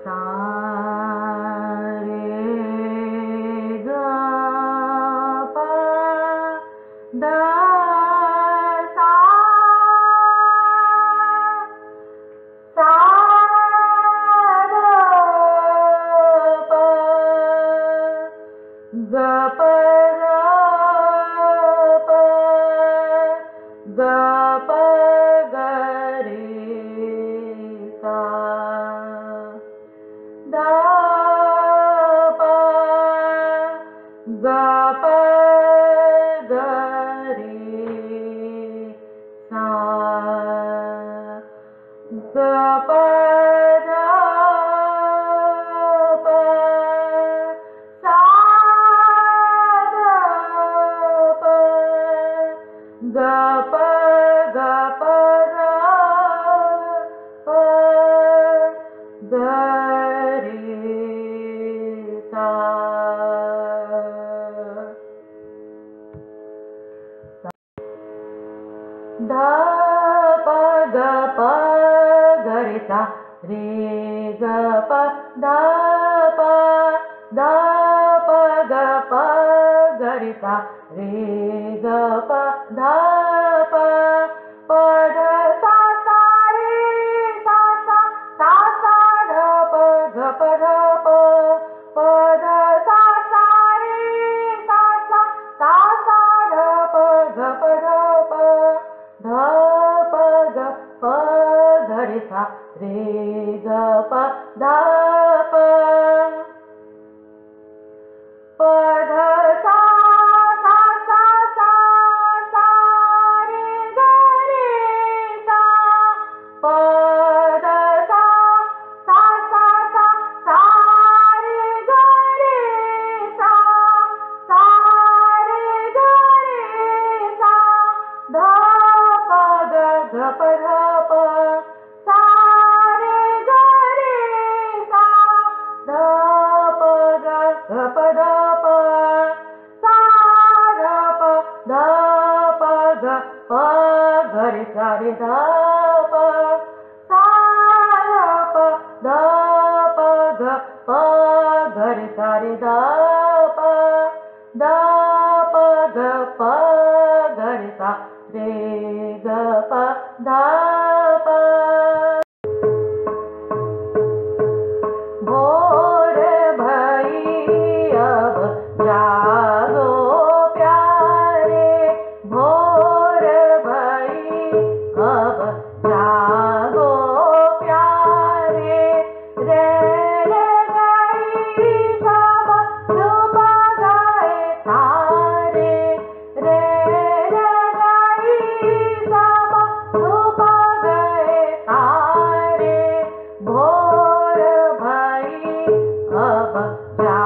सा रे ग प द सा सा ग प ग प ग प ग रे सा द प ग प ग रे सा ग प ध प सा ग प ग प ग प ध प ग रे सा ध प ग प ग रे सा रे ग प ध प ध प ग प ग रे सा रे ग प ध प प ध सा सा रे सा सा सा सा ध प ग प ध प प ध सा सा रे सा सा सा सा ध प ग प ध प ध प ग प ग रे सा रे ग प ध प प ध सा सा सा सा सा रे ग रे सा प ध सा सा सा सा सा रे ग रे सा सा रे ग रे सा ध प ग ग प ध प सा रे ग रे सा ध प ग ग प ध प सा ध प ध प ग प ग रे सा रे ध प सा ध प ध प ग प ग रे सा रे ध प ध प ग प ग रे सा रे ग प ध प भोर भई अब जागो प्यारे भोर भई अब जागो प्यारे रेल गई सब डूब गए तारे रेल गई सब डूब गए तारे भोर भई अब जा